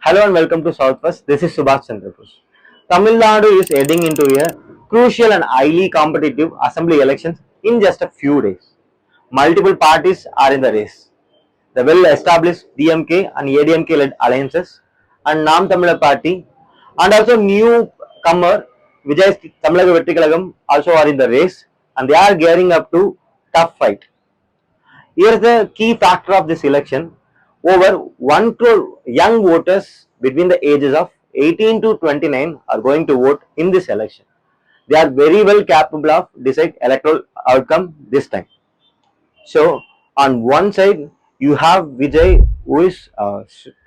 Hello and welcome to Southwest. This is Subhash Chandrabose. Tamil Nadu is heading into a crucial and highly competitive assembly elections in just a few days. Multiple parties are in the race. The well-established DMK and ADMK-led alliances and Nam Tamila Party and also newcomer Vijay Tamilaka Vettikalagam also are in the race and they are gearing up to tough fight. Here's the key factor of this election. Over 1 crore young voters between the ages of 18 to 29 are going to vote in this election. They are very well capable of decide electoral outcome this time. So on one side you have Vijay who is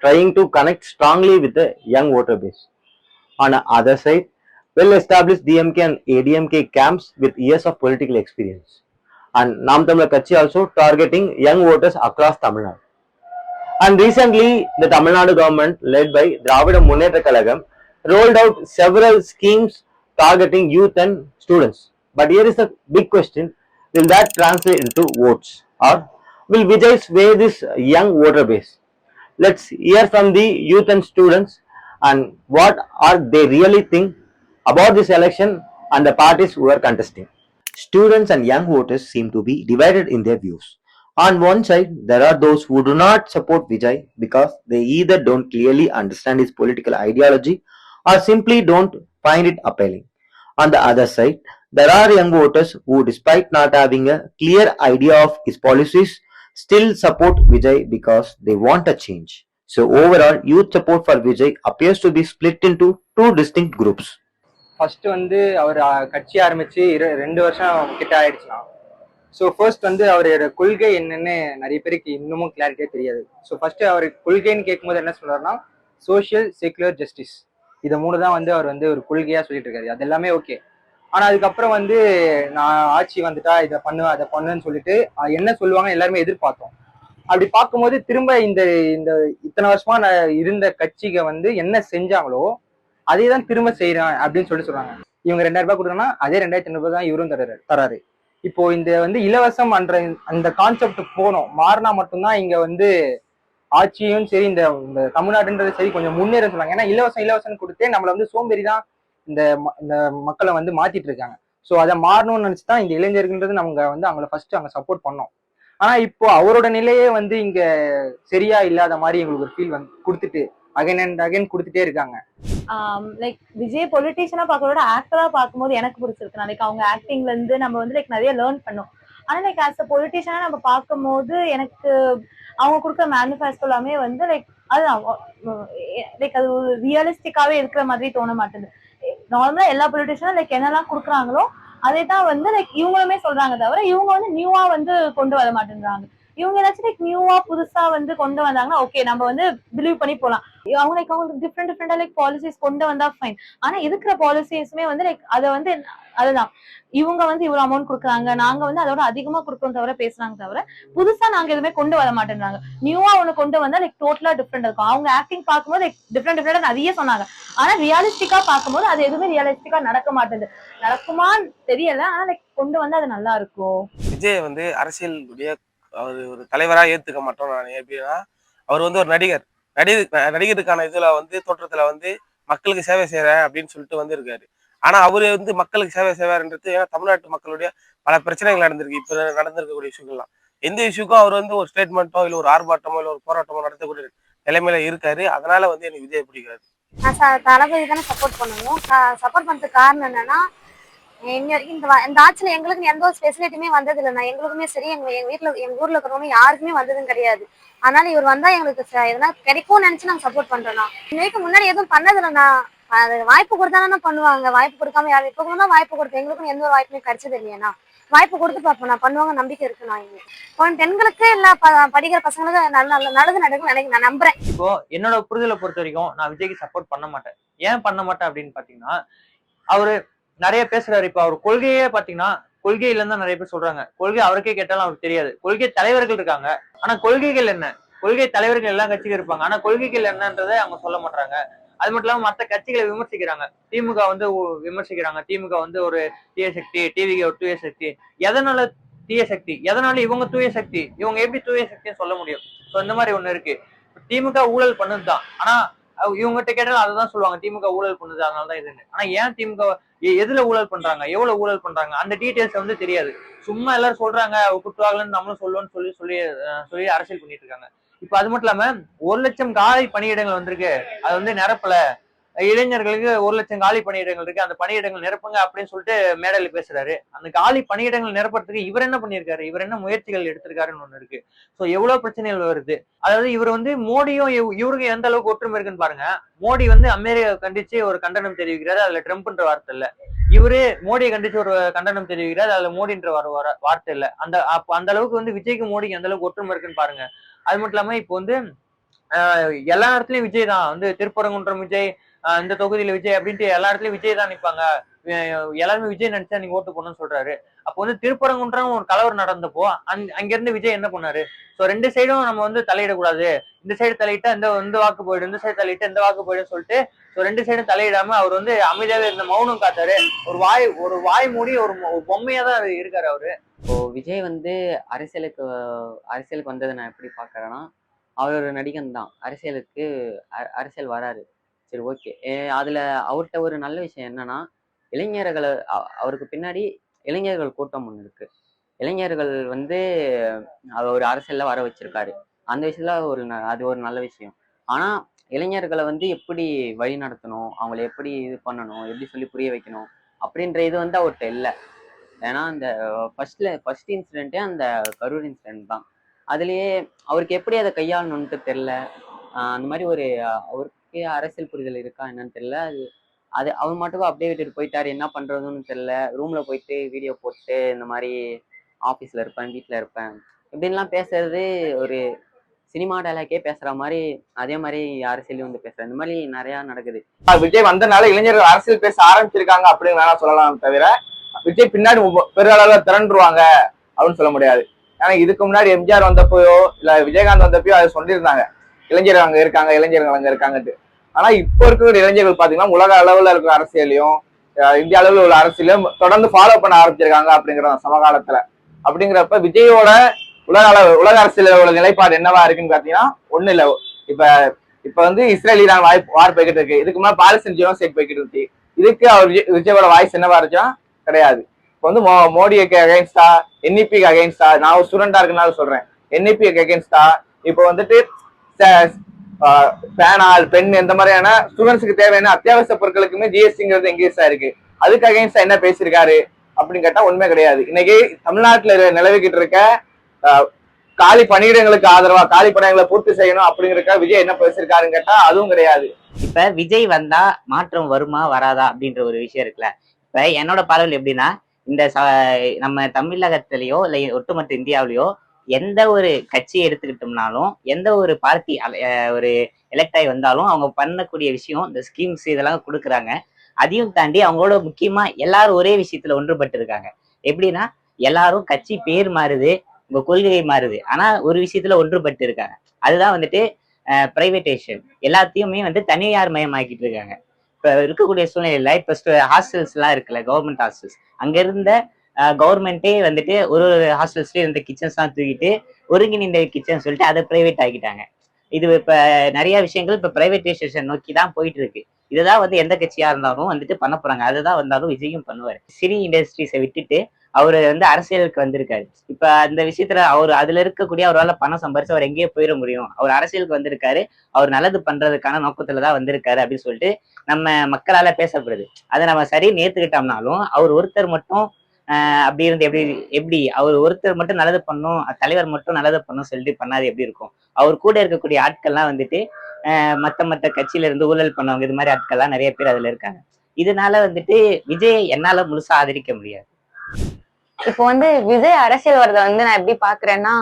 trying to connect strongly with the young voter base. On the other side, well-established DMK and ADMK camps with years of political experience. And Nam Tamil Katchi also targeting young voters across Tamil Nadu. And recently, the Tamil Nadu government, led by Dravida Munnetra Kalagam, rolled out several schemes targeting youth and students. But here is the big question: will that translate into votes, or will Vijay sway this young voter base? Let's hear from the youth and students and what are they really think about this election and the parties who are contesting. Students and young voters seem to be divided in their views. On one side, there are those who do not support Vijay because they either don't clearly understand his political ideology or simply don't find it appealing. On the other side, there are young voters who, despite not having a clear idea of his policies, still support Vijay because they want a change. So, overall, youth support for Vijay appears to be split into two distinct groups. First வந்து அவர் கட்சி ஆரம்பிச்சு 2 வருஷம் கிட்ட ஆயிடுச்சுனா. So first வந்து அவரோட கொள்கை என்னன்னு நிறைய பேருக்கு இன்னமும் கிளாரிட்டியா தெரியாது. ஸோ ஃபர்ஸ்ட் அவர் கொள்கைன்னு கேட்கும்போது என்ன சொல்றாருன்னா சோசியல் செக்குலர் ஜஸ்டிஸ், இதை 3 தான் வந்து அவர் வந்து ஒரு கொள்கையா சொல்லிட்டு இருக்காரு. அது எல்லாமே ஓகே. ஆனா அதுக்கப்புறம் வந்து நான் ஆட்சி வந்துட்டா இதை பண்ணுவேன் அதை பண்ணுன்னு சொல்லிட்டு என்ன சொல்லுவாங்க எல்லாருமே எதிர்பார்த்தோம். அப்படி பார்க்கும்போது திரும்ப இந்த இந்த இத்தனை வருஷமா இருந்த கட்சிக வந்து என்ன செஞ்சாங்களோ அதே தான் திரும்ப செய்யறேன் அப்படின்னு சொல்றாங்க. இவங்க 2000 ரூபாய் கொடுத்தோம்னா அதே 2500 தான் இவரும் தராரு. இப்போ இந்த வந்து இலவசம் அந்த கான்செப்ட் போனோம் மாறினா மட்டும்தான் இங்க வந்து ஆட்சியும் சரி இந்த தமிழ்நாடுன்றது சரி கொஞ்சம் முன்னேற சொல்றாங்க. ஏன்னா இலவசம் கொடுத்தே நம்மள வந்து சோம்பேறி தான் இந்த இந்த மக்களை வந்து மாத்திட்டு இருக்காங்க. ஸோ அதை மாறணும்னு நினைச்சுதான் இந்த இளைஞர்கள்ன்றது நம்ம வந்து அவங்கள ஃபர்ஸ்ட் அங்க சப்போர்ட் பண்ணோம். ஆனா இப்போ அவரோட நிலையே வந்து இங்க சரியா இல்லாத மாதிரி எங்களுக்கு ஒரு ஃபீல் வந்து கொடுத்துட்டு அகைன் அண்ட் அகைன் கொடுத்துட்டே இருக்காங்க. லைக் விஜய் பொலிட்டீஷியனா பார்க்கறதோட ஆக்டரா பார்க்கும்போது எனக்கு பிடிச்சிருக்கு. லைக் அவங்க ஆக்டிங்ல இருந்து நம்ம வந்து லைக் நிறைய லேர்ன் பண்ணோம். ஆனா லைக் ஆஸ் அ பொலிட்டீஷியனா நம்ம பார்க்கும்போது எனக்கு அவங்க கொடுக்குற மேனிஃபெஸ்டோ எல்லாமே வந்து லைக் அதுதான் லைக் அது ஒரு ரியலிஸ்டிக்காவே இருக்கிற மாதிரி தோண மாட்டேது. நார்மலா எல்லா பொலிட்டீஷியனும் லைக் என்னெல்லாம் கொடுக்குறாங்களோ அதே தான் வந்து லைக் இவங்களுமே சொல்றாங்க தவிர இவங்க வந்து நியூவா வந்து கொண்டு வர மாட்டேங்கிறாங்க. இவங்க ஏதாச்சும் லைக் நியூவா புதுசா வந்து கொண்டு வந்தாங்கன்னா ஓகே நம்ம வந்து பிலீவ் பண்ணி போலாம். அவங்க லைக் அவங்களுக்கு டிஃப்ரெண்டா லைக் பாலிசிஸ் கொண்டு வந்தா ஃபைன். ஆனா இருக்கிற பாலிசிஸுமே வந்து லைக் அதை வந்து அதுதான் இவங்க வந்து இவ்வளவு அமௌண்ட் கொடுக்குறாங்க நாங்க வந்து அதோட அதிகமா கொடுக்கணும் தவிர பேசுறாங்க தவிர புதுசா நாங்க எதுவுமே கொண்டு வர மாட்டேங்கிறாங்க. நியூவா ஒண்ணு கொண்டு வந்தா லைக் டோட்டலா டிஃப்ரெண்ட் இருக்கும். அவங்க ஆக்டிங் பார்க்கும்போது லைக் டிஃப்ரெண்டா நிறைய சொன்னாங்க. ஆனா ரியாலிஸ்டிக்கா பார்க்கும்போது அது எதுவுமே ரியாலிஸ்டிக்கா நடக்க மாட்டேங்குது. நடக்குமான்னு தெரியல. ஆனா லைக் கொண்டு வந்து அது நல்லா இருக்கும். விஜய் வந்து அரசியல் அவர் ஒரு தலைவராக ஏத்துக்க மாட்டோம். நான் எப்படின்னா அவர் வந்து ஒரு நடிகருக்கான இதுல வந்து தோற்றத்துல வந்து மக்களுக்கு சேவை செய்யறேன் அப்படின்னு சொல்லிட்டு வந்து இருக்காரு. ஆனா அவரு வந்து மக்களுக்கு சேவை செய்வாருன்றது ஏன்னா தமிழ்நாட்டு மக்களுடைய பல பிரச்சனைகள் நடந்திருக்கு. இப்ப நடந்திருக்கக்கூடிய இஷ்யூக்கள்லாம் எந்த இஷ்யூக்கும் அவர் வந்து ஒரு ஸ்டேட்மெண்ட்டோ இல்ல ஒரு ஆர்ப்பாட்டமோ இல்ல ஒரு போராட்டமோ நடத்தக்கூடிய நிலைமையில இருக்காரு. அதனால வந்து எனக்கு விஜய் பிடிக்காது. தளபதி தானே சப்போர்ட் பண்ணுவோம். சப்போர்ட் பண்றதுக்கு காரணம் என்னன்னா இந்த ஆட்சியில எங்களுக்கு எந்த ஒரு ஸ்பெசிலிட்டியுமே வந்தது இல்லைண்ணா. எங்களுக்குமே சரி எங்க ஊர்ல இருக்கிறவங்க யாருக்குமே வந்ததும் கிடையாது. அதனால இவர் வந்தா எங்களுக்கு எதனா கிடைக்கும்னு நினைச்சு நாங்க சப்போர்ட் பண்றோம்னா. இன்னைக்கு முன்னாடி எதுவும் பண்ணது இல்லைண்ணா. அது வாய்ப்பு கொடுத்தானே பண்ணுவாங்க. வாய்ப்பு கொடுக்காம யாரும் இப்ப தான் வாய்ப்பு கொடுத்து எங்களுக்கும் எந்த ஒரு வாய்ப்புமே கிடைச்சது இல்லையா. வாய்ப்பு கொடுத்து பார்ப்போம். நான் பண்ணுவாங்க நம்பிக்கை இருக்கு. நான் இங்க பெண்களுக்கு இல்ல படிக்கிற பசங்களுக்கு நல்லது நடக்கும் நான் நம்புறேன். இப்போ என்னோட புரிதலை பொறுத்த வரைக்கும் நான் விஜய்க்கு சப்போர்ட் பண்ண மாட்டேன். ஏன் பண்ண மாட்டேன் அப்படின்னு பாத்தீங்கன்னா அவரு நிறைய பேசுறாரு. இப்ப அவர் கொள்கையே பாத்தீங்கன்னா கொள்கை இல்லைன்னு தான் நிறைய பேர் சொல்றாங்க. கொள்கை அவருக்கே கேட்டாலும் அவருக்கு தெரியாது. கொள்கை தலைவர்கள் இருக்காங்க. ஆனா கொள்கைகள் என்ன? கொள்கை தலைவர்கள் எல்லா கட்சிகள் இருப்பாங்க. ஆனா கொள்கைகள் என்னன்றதை அவங்க சொல்ல மாட்டாங்க. அது மட்டும் இல்லாம மற்ற கட்சிகளை விமர்சிக்கிறாங்க. திமுக வந்து விமர்சிக்கிறாங்க. திமுக வந்து ஒரு தீய சக்தி, டிவிக்கு ஒரு தூய சக்தி. எதனால தீய சக்தி? எதனால இவங்க தூய சக்தி? இவங்க எப்படி தூய சக்தின்னு சொல்ல முடியும்? சோ இந்த மாதிரி ஒண்ணு இருக்கு. திமுக ஊழல் பண்ணுதுதான். ஆனா இவங்ககிட்ட கேட்டாலும் அதுதான் சொல்லுவாங்க, திமுக ஊழல் பண்ணுது அதனாலதான் இதுன்னு. ஆனா ஏன் திமுக எதுல ஊழல் பண்றாங்க, எவ்வளவு ஊழல் பண்றாங்க, அந்த டீடைல்ஸ் வந்து தெரியாது. சும்மா எல்லாரும் சொல்றாங்க குற்றவாளின்னு நம்மளும் சொல்லுவோம்னு சொல்லி சொல்லி சொல்லி அரசியல் பண்ணிட்டு இருக்காங்க. இப்ப அது மட்டும் இல்லாம 1,00,000 காலி பணியிடங்கள் வந்திருக்கு, அது வந்து நிரப்பல. இளைஞர்களுக்கு 1,00,000 காலி பணியிடங்கள் இருக்கு, அந்த பணியிடங்கள் நிரப்புங்க அப்படின்னு சொல்லிட்டு மேடையில பேசுறாரு. அந்த காலி பணியிடங்கள் நிரப்புறதுக்கு இவர் என்ன பண்ணியிருக்காரு, இவர் என்ன முயற்சிகள் எடுத்திருக்காருன்னு ஒண்ணு இருக்கு. சோ எவ்வளவு பிரச்சனைகள் வருது. அதாவது இவர் வந்து மோடியும் இவருக்கு எந்த அளவுக்கு ஒற்றுமை இருக்குன்னு பாருங்க. மோடி வந்து அமெரிக்கா கண்டிச்சு ஒரு கண்டனம் தெரிவிக்கிறாரு, அதுல ட்ரம்ப்ன்ற வார்த்தை இல்ல. இவரு மோடியை கண்டிச்சு ஒரு கண்டனம் தெரிவிக்கிறாரு, அதுல மோடின்ற வார்த்தை இல்ல. அந்த அளவுக்கு வந்து விஜய்க்கு மோடிக்கு எந்த அளவுக்கு ஒற்றுமை இருக்குன்னு பாருங்க. அது மட்டும் இல்லாம இப்போ வந்து எல்லா இடத்துலயும் விஜய் தான் வந்து, திருப்பரங்குன்றம் விஜய், இந்த தொகுதியில விஜய் அப்படின்ட்டு எல்லா இடத்துலயும் விஜய் தான் நிப்பாங்க. எல்லாருமே விஜய் நினைச்சா நீங்க ஓட்டு போடணும்னு சொல்றாரு. அப்போ வந்து திருப்பரங்குன்றம் ஒரு கலவரம் நடந்தப்போ அங்க இருந்து விஜய் என்ன பண்ணாரு? சோ 2 சைடும் நம்ம வந்து தலையிடக்கூடாது, இந்த சைடு தலையிட்டா இந்த வாக்கு போயிடும், இந்த சைடு தலையிட்டா இந்த வாக்கு போயிடும் சொல்லிட்டு 2 சைடும் தலையிடாம அவர் வந்து அமைதியாவே இருந்த மௌனம் காத்தாரு. ஒரு வாய் மூடி ஒரு பொம்மையா தான் இருக்காரு அவரு. இப்போ விஜய் வந்து அரசியலுக்கு வந்ததை நான் எப்படி பாக்குறேன்னா, அவர் ஒரு நடிகன் தான், அரசியல் வராரு. சரி, ஓகே. அதுல அவர்கிட்ட ஒரு நல்ல விஷயம் என்னன்னா, இளைஞர்களை அவருக்கு பின்னாடி இளைஞர்கள் கூட்டம் ஒண்ணு இருக்கு. இளைஞர்கள் வந்து அவர் ஒரு அரசியல்ல வர வச்சிருக்காரு. அந்த விஷயத்துல அது ஒரு நல்ல விஷயம். ஆனா இளைஞர்களை வந்து எப்படி வழி நடத்தணும், அவங்களை எப்படி இது பண்ணணும், எப்படி சொல்லி புரிய வைக்கணும் அப்படின்ற இது வந்து அவர்கிட்ட இல்லை. ஏன்னா அந்த ஃபர்ஸ்ட் இன்சிடென்ட்டே அந்த கரூர் இன்சிடென்ட் தான். அதுலயே அவருக்கு எப்படி அதை கையாளணும்ட்டு தெரியல. அந்த மாதிரி அவருக்கு அரசியல் புரிதல் இருக்கா என்னன்னு தெரியல. அது அவர் மட்டும் அப்படியே விட்டுட்டு போயிட்டாரு, என்ன பண்றதுன்னு தெரியல. ரூம்ல போயிட்டு வீடியோ போட்டு இந்த மாதிரி ஆஃபீஸ்ல இருப்பேன், வீட்டுல இருப்பேன் இப்படின்லாம் பேசுறது ஒரு சினிமா டைலாக்கே பேசுற மாதிரி, அதே மாதிரி அரசியலையும் வந்து பேசுற இந்த மாதிரி நிறைய நடக்குது. விஜய் வந்தனால இளைஞர்கள் அரசியல் பேச ஆரம்பிச்சிருக்காங்க அப்படின்னு வேணா சொல்லலாம், தவிர விஜய் பின்னாடி பெருளவுல திரண்டுருவாங்க அப்படின்னு சொல்ல முடியாது. ஏன்னா இதுக்கு முன்னாடி எம்ஜிஆர் வந்தப்போயோ இல்ல விஜயகாந்த் வந்தப்போ அதை சொல்லியிருந்தாங்க, இளைஞர்கள் அங்க இருக்காங்க, இளைஞர்கள் அங்க இருக்காங்கட்டு. ஆனா இப்போ இருக்கிற இளைஞர்கள் பாத்தீங்கன்னா உலக அளவுல இருக்கிற அரசியலையும் இந்திய அளவுல உள்ள அரசியலையும் தொடர்ந்து ஃபாலோ பண்ண ஆரம்பிச்சிருக்காங்க அப்படிங்கிற சமகாலத்துல. அப்படிங்கிறப்ப விஜயோட உலக அரசியல் உள்ள நிலைப்பாடு என்னவா இருக்குன்னு பாத்தீங்கன்னா ஒண்ணு இல்ல. இப்ப வந்து இஸ்ரேல் ஈரான் வார் போய்கிட்டு இருக்கு, இதுக்கு முன்னாடி பாலஸ்தீன் ஜெனோசைட் போய்கிட்டு இருந்துச்சு. இதுக்கு அவர் விஜயோட வாய்ஸ் என்னவா இருந்துச்சா? கிடையாது. இப்ப வந்து மோடிக்கு அகைன்ஸ்டா, என்இபிக்கு அகைன்ஸ்டா, நான் ஒரு ஸ்டூடெண்டா இருக்குனால சொல்றேன், என்இபிக்கு அகைன்ஸ்டா இப்ப வந்துட்டு பேனால் பெண் இந்த மாதிரியான ஸ்டூடெண்ட்ஸுக்கு தேவையான அத்தியாவசிய பொருட்களுக்குமே ஜிஎஸ்டிங்கிறது எங்கேஜ் ஆயிருக்கு. அதுக்கு அகைன்ஸ்டா என்ன பேசியிருக்காரு அப்படின்னு கேட்டா உண்மை கிடையாது. இன்னைக்கு தமிழ்நாட்டுல நிலவிக்கிட்டு இருக்க காலி பணியிடங்களுக்கு ஆதரவா, காலி பணியிடங்களை பூர்த்தி செய்யணும் அப்படிங்கிறக்க விஜய் என்ன பேசியிருக்காருன்னு கேட்டா அதுவும் கிடையாது. இப்ப விஜய் வந்தா மாற்றம் வருமா வராதா அப்படின்ற ஒரு விஷயம் இருக்குல்ல. இப்ப என்னோட பார்வையில் எப்படின்னா, இந்த நம்ம தமிழகத்திலயோ இல்லை ஒட்டுமொத்த இந்தியாவிலயோ எந்த ஒரு கட்சியை எடுத்துக்கிட்டோம்னாலும், எந்த ஒரு பார்ட்டி ஒரு எலெக்ட் ஆகி வந்தாலும் அவங்க பண்ணக்கூடிய விஷயம் இந்த ஸ்கீம்ஸ் இதெல்லாம் கொடுக்குறாங்க. அதையும் தாண்டி அவங்களோட முக்கியமா எல்லாரும் ஒரே விஷயத்துல ஒன்றுபட்டு இருக்காங்க. எப்படின்னா, எல்லாரும் கட்சி பேர் மாறுது, உங்க கொள்கை மாறுது, ஆனா ஒரு விஷயத்துல ஒன்றுபட்டு இருக்காங்க. அதுதான் வந்துட்டு பிரைவேட்டேஷன். எல்லாத்தையுமே வந்து தனியார் மயமாக்கிட்டு இருக்காங்க. இப்ப இருக்கக்கூடிய சூழ்நிலையில இப்ப ஹாஸ்டல்ஸ் எல்லாம் இருக்குல்ல, கவர்மெண்ட் ஹாஸ்டல்ஸ், அங்க இருந்த கவர்மெண்டே வந்துட்டு ஒரு ஹாஸ்டல்ஸ்ல இருந்த கிச்சன்ஸ் எல்லாம் தூக்கிட்டு ஒருங்கிணைந்த கிச்சன் சொல்லிட்டு அதை பிரைவேட் ஆக்கிட்டாங்க. இது இப்ப நிறைய விஷயங்கள் இப்ப பிரைவேட்டைசேஷன் நோக்கி தான் போயிட்டு இருக்கு. இதுதான் வந்து எந்த கட்சியா இருந்தாலும் வந்துட்டு பண்ண போறாங்க. அதுதான் வந்தாலும் விஜயும் பண்ணுவாரு. சினி இண்டஸ்ட்ரீஸை விட்டுட்டு அவரு வந்து அரசியலுக்கு வந்திருக்காரு. இப்ப அந்த விஷயத்துல அவர் அதுல இருக்கக்கூடிய அவரால் பணம் சம்பாரிச்சு அவர் எங்கேயே போயிட முடியும். அவர் அரசியலுக்கு வந்திருக்காரு, அவர் நல்லது பண்றதுக்கான நோக்கத்துலதான் வந்திருக்காரு அப்படின்னு சொல்லிட்டு நம்ம மக்களால பேசப்படுது. அதை நம்ம சரின்னு ஏத்துக்கிட்டோம்னாலும் அவர் ஒருத்தர் மட்டும் அப்படி இருந்து எப்படி அவர் ஒருத்தர் மட்டும் நல்லது பண்ணும், தலைவர் மட்டும் நல்லது பண்ணும் சொல்லிட்டு பண்ணாது எப்படி இருக்கும்? அவர் கூட இருக்கக்கூடிய ஆட்கள்லாம் வந்துட்டு மத்த கட்சியில இருந்து ஊழல் பண்ணவங்க, இது மாதிரி ஆட்கள்லாம் நிறைய பேர் அதுல இருக்காங்க. இதனால வந்துட்டு விஜய் என்னால முழுசா ஆதரிக்க முடியாது. இப்போ வந்து விஜய் அரசியல் வரத வந்து நான் எப்படி பாக்குறேன்னா,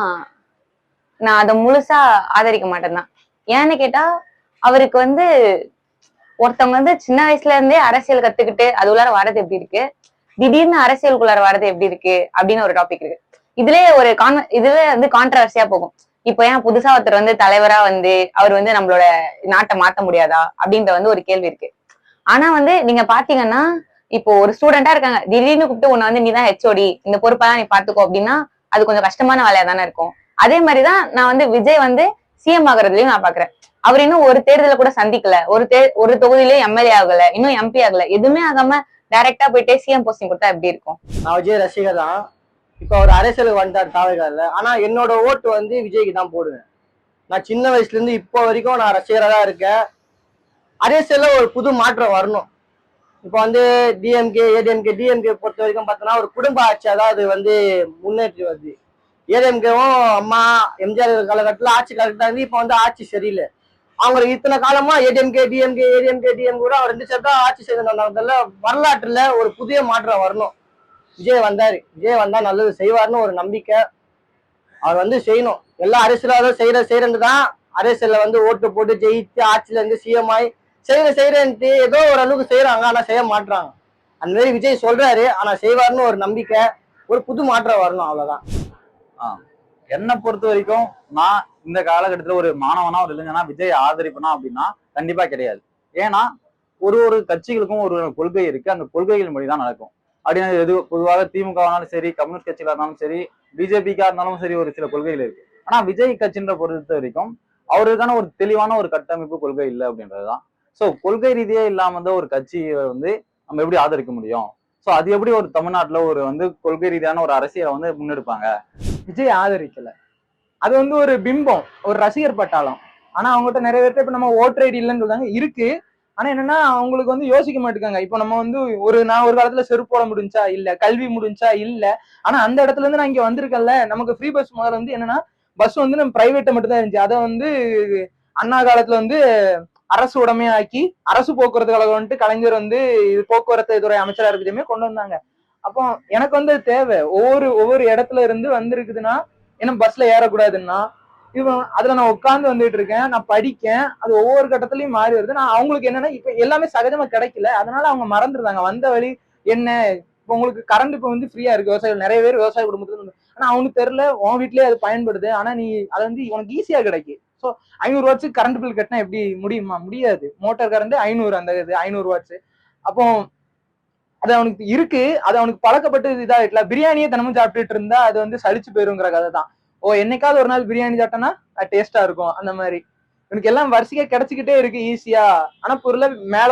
நான் அதை முழுசா ஆதரிக்க மாட்டேன் தான். ஏன்னு கேட்டா, அவருக்கு வந்து ஒருத்தவங்க வந்து சின்ன வயசுல இருந்தே அரசியல் கத்துக்கிட்டு அது உள்ளார வரது எப்படி இருக்கு, திடீர்னு அரசியலுக்குள்ளார வரது எப்படி இருக்கு அப்படின்னு ஒரு டாபிக் இருக்கு. இதுலயே வந்து கான்ட்ரவர்சியா போகும். இப்போ ஏன் புதுசா ஒருத்தர் வந்து தலைவரா வந்து அவர் வந்து நம்மளோட நாட்டை மாத்த முடியாதா அப்படின்ற வந்து ஒரு கேள்வி இருக்கு. ஆனா வந்து நீங்க பாத்தீங்கன்னா, இப்போ ஒரு ஸ்டூடெண்டா இருக்காங்க, திடீர்னு கூப்பிட்டு உன்னை வந்து நீதான் ஹெச்ஓடி, இந்த பொறுப்பெல்லாம் நீ பாத்துக்கோ அப்படின்னா அது கொஞ்சம் கஷ்டமான வேலையா தானே இருக்கும். அதே மாதிரிதான் நான் வந்து விஜய் வந்து சிஎம் ஆகுறதுலயும் நான் பாக்குறேன். அவர் இன்னும் ஒரு தேர்தலை கூட சந்திக்கல, ஒரு தொகுதியிலே எம்எல்ஏ ஆகல, இன்னும் எம்பி ஆகல, எதுவுமே ஆகாம டைரக்டா போயிட்டே சிஎம் போஸ்டிங் கொடுத்தா எப்படி இருக்கும்? நான் விஜய் ரசிகர் தான். இப்போ அவர் அரசியலுக்கு வந்தார் தாவேகால. ஆனா என்னோட ஓட்டு வந்து விஜய்க்கு தான் போடுவேன். நான் சின்ன வயசுல இருந்து இப்போ வரைக்கும் நான் ரசிகராக தான் இருக்கேன். அரசியல்ல ஒரு புது மாற்றம் வரணும். இப்போ வந்து டிஎம்கே பொறுத்த வரைக்கும் பார்த்தோன்னா ஒரு குடும்ப ஆட்சி, அதாவது வந்து முன்னேற்றி வருது. ஏடிஎம்கேவும் அம்மா எம்ஜிஆர் காலகட்டத்தில் ஆட்சி கரெக்டாக இருந்து இப்போ வந்து ஆட்சி சரியில்லை. அவங்க இத்தனை காலமா டிஎம்கே கூட அவர் 2 சேர்த்தா ஆட்சி செய்து வந்தாங்க. வரலாற்றுல ஒரு புதிய மாற்றம் வரணும். விஜய் வந்தா நல்லது செய்வார்னு ஒரு நம்பிக்கை. அவர் வந்து செய்யணும். எல்லா அரசியலாவது செய்யறேன்னு தான் அரசியல்ல வந்து ஓட்டு போட்டு ஜெயிச்சு ஆட்சியில இருந்து சிஎம் ஆகி செய்யறேன்ட்டு ஏதோ ஒரு அளவுக்கு செய்யறாங்க, ஆனா செய்ய மாட்டாங்க. அந்த மாதிரி விஜய் சொல்றாரு, ஆனா செய்வார்னு ஒரு நம்பிக்கை, ஒரு புது மாற்றம் வரணும், அவ்வளவுதான். என்னை பொறுத்த வரைக்கும் நான் இந்த காலகட்டத்துல ஒரு மாணவனா ஒரு இளைஞனா விஜய் ஆதரிப்பனா அப்படின்னா கண்டிப்பா கிடையாது. ஏன்னா ஒரு கட்சிகளுக்கும் ஒரு கொள்கை இருக்கு, அந்த கொள்கைகள் மொழிதான் நடக்கும் அப்படின்னு. எது பொதுவாக திமுகவானாலும் சரி, கம்யூனிஸ்ட் கட்சிகளா இருந்தாலும் சரி, பிஜேபிக்கா இருந்தாலும் சரி, ஒரு சில கொள்கைகள் இருக்கு. ஆனா விஜய் கட்சின்ற பொறுத்த வரைக்கும் அவருக்கான ஒரு தெளிவான ஒரு கட்டமைப்பு கொள்கை இல்லை அப்படின்றதுதான். ஸோ கொள்கை ரீதியே இல்லாம வந்து ஒரு கட்சியை வந்து நம்ம எப்படி ஆதரிக்க முடியும்? ஸோ அது எப்படி ஒரு தமிழ்நாட்டுல ஒரு வந்து கொள்கை ரீதியான ஒரு அரசியலை வந்து முன்னெடுப்பாங்க? விஜய் ஆதரிக்கல, அது வந்து ஒரு பிம்பம், ஒரு ரசிகர் பட்டாளம். ஆனா அவங்ககிட்ட நிறைய பேர்ட்ட இப்ப நம்ம ஓட்டர் ஐடி இல்லைன்னு சொல்றாங்க, இருக்கு. ஆனா என்னன்னா அவங்களுக்கு வந்து யோசிக்க மாட்டேங்காங்க. இப்ப நம்ம வந்து நான் ஒரு காலத்துல செருப்பு போட முடிஞ்சா இல்ல, கல்வி முடிஞ்சா இல்ல, ஆனா அந்த இடத்துல இருந்து நான் இங்க வந்திருக்கேன்ல. நமக்கு ஃப்ரீ பஸ் முதல்ல வந்து என்னன்னா பஸ் வந்து நம்ம பிரைவேட்டை மட்டும் தான் இருந்துச்சு. அதை வந்து அண்ணா காலத்துல வந்து அரசு உடமையாக்கி அரசு போக்குவரத்து கழகம் வந்துட்டு கலைஞர் வந்து போக்குவரத்து துறை அமைச்சரா இருக்குதுமே கொண்டு வந்தாங்க. அப்போ எனக்கு வந்து தேவை ஒவ்வொரு இடத்துல இருந்து வந்திருக்குதுன்னா என்ன பஸ்ல ஏறக்கூடாதுன்னா அதுல நான் உட்காந்து வந்துட்டு இருக்கேன், நான் படிக்கேன், அது ஒவ்வொரு கட்டத்திலயும் மாறி வருது. நான் அவங்களுக்கு என்னன்னா இப்ப எல்லாமே சகஜமா கிடைக்கல, அதனால அவங்க மறந்துடுறாங்க வந்த வழி என்ன. இப்ப உங்களுக்கு கரண்ட் இப்ப வந்து ஃப்ரீயா இருக்கு, விவசாயிகள் நிறைய பேர் விவசாய குடும்பத்துல, ஆனா அவனுக்கு தெரியல உன் வீட்லயே அது பயன்படுது. ஆனா நீ அதை வந்து உனக்கு ஈஸியா கிடைக்கும். ஸோ 500 வாட்ஸ் கரண்ட் பில் கட்டினா எப்படி முடியாது. மோட்டார் கரண்ட் 500, அந்த இது 500 வாட்ஸ். அப்போ அது அவனுக்கு இருக்கு, அது அவனுக்கு பழக்கப்பட்டு இதாகிட்டல. பிரியாணியே தினமும் சாப்பிட்டுட்டு இருந்தா அது வந்து சலிச்சு போயிருங்கிற கதை தான். என்னைக்காவது ஒரு நாள் பிரியாணி சாப்பிட்டோன்னா அது டேஸ்டா இருக்கும். அந்த மாதிரி எனக்கு எல்லாம் வரிசையா கிடைச்சிக்கிட்டே இருக்கு ஈஸியா. ஆனா பொருளை மேல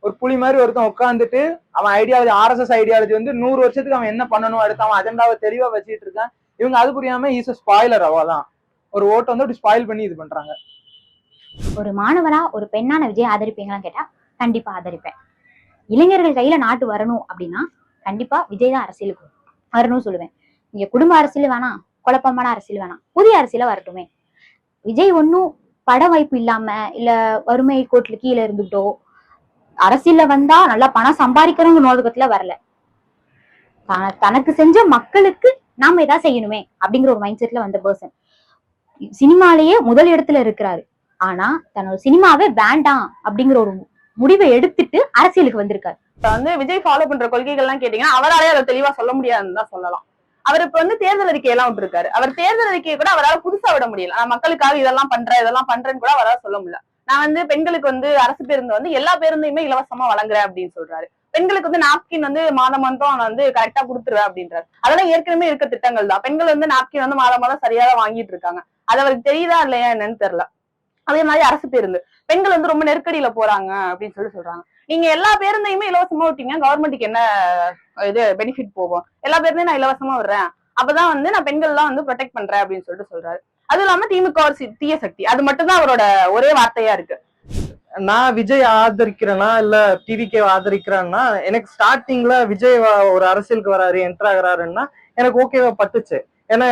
ஒரு புலி மாதிரி ஒருத்தன் உட்காந்துட்டு அவன் ஐடியாலஜி, RSS ஐடியாலஜி வந்து 100 வருஷத்துக்கு அவன் என்ன பண்ணணும் அடுத்து அவன் அஜெண்டாவை தெளிவா வச்சுட்டு இருக்கான். இவங்க அது புரியாம ஈஸ ஸ்பாயிலர் அவாதான் ஒரு ஓட்டை வந்து அப்படி ஸ்பாயில் பண்ணி இது பண்றாங்க. ஒரு மாணவனா ஒரு பெண்ணான விஜய் ஆதரிப்பீங்களான்னு கேட்டா கண்டிப்பா ஆதரிப்பேன். இளைஞர்கள் கையில நாட்டு வரணும் அப்படின்னா கண்டிப்பா விஜய் தான் அரசியலுக்கு வரணும்னு சொல்லுவேன். இங்க குடும்ப அரசியல் வேணாம், குழப்பமான அரசியல் வேணாம், புதிய அரசியல வரட்டுமே. விஜய் ஒன்னும் பட வாய்ப்பு இல்லாம இல்ல வறுமை கோட்டுல கீழே இருந்துட்டோ அரசியல்ல வந்தா நல்லா பணம் சம்பாதிக்கிறவங்க நோக்கத்துல வரல. தனக்கு செஞ்ச மக்களுக்கு நாம ஏதாவது செய்யணுமே அப்படிங்கிற ஒரு மைண்ட் செட்ல வந்த பர்சன். சினிமாலேயே முதல் இடத்துல இருக்கிறாரு. ஆனா தன்னோட சினிமாவே வேண்டாம் அப்படிங்கிற ஒரு முடிவை எடுத்துட்டு அரசியலுக்கு வந்திருக்காரு. வந்து விஜய் ஃபாலோ பண்ற கொள்கைகள் எல்லாம் கேட்டீங்கன்னா அவராலே அதை தெளிவா சொல்ல முடியாதுன்னு தான் சொல்லலாம். அவர் இப்ப வந்து தேர்தல் அறிக்கையெல்லாம் விட்டுருக்காரு. அவர் தேர்தல் அறிக்கையை கூட அவரால் புதுசா விட முடியல. நான் மக்களுக்காக இதெல்லாம் பண்றேன்னு கூட அவரால் சொல்ல முடியல. நான் வந்து பெண்களுக்கு வந்து அரசு பேருந்து வந்து எல்லா பேருந்தையுமே இலவசமா வழங்குறேன் அப்படின்னு சொல்றாரு. பெண்களுக்கு வந்து நாப்கின் வந்து மாதம் வந்து கரெக்டா கொடுத்துருவேன் அப்படின்றாரு. அதெல்லாம் ஏற்கனவே இருக்க திட்டங்கள் தான். பெண்கள் வந்து நாப்கின் வந்து மாதம் சரியாக வாங்கிட்டு இருக்காங்க. அது அவருக்கு தெரியுதா இல்லையா என்னன்னு தெரியல. அதே மாதிரி அரசு பேருந்து பெண்கள் வந்து ரொம்ப நெருக்கடியில போறாங்க அப்படின்னு சொல்றாங்க. நீங்க எல்லா பேருந்தையுமே இலவசமா விட்டீங்க, கவர்மெண்ட்டுக்கு என்ன இது பெனிஃபிட் போகும்? எல்லா பேருந்தையும் நான் இலவசமா விடுறேன், அப்பதான் வந்து நான் பெண்கள் எல்லாம் வந்து ப்ரொடெக்ட் பண்றேன் அப்படின்னு சொல்றாரு. அதுவும் இல்லாம திமுக தீய சக்தி, அது மட்டும் தான் அவரோட ஒரே வார்த்தையா இருக்கு. நான் விஜய் ஆதரிக்கிறேன்னா இல்ல டிவிகே ஆதரிக்கிறேன்னா, எனக்கு ஸ்டார்டிங்ல விஜய் ஒரு அரசியலுக்கு வராரு, என்டர் ஆகுறாருன்னா எனக்கு ஓகேவா பட்டுச்சு. ஏன்னா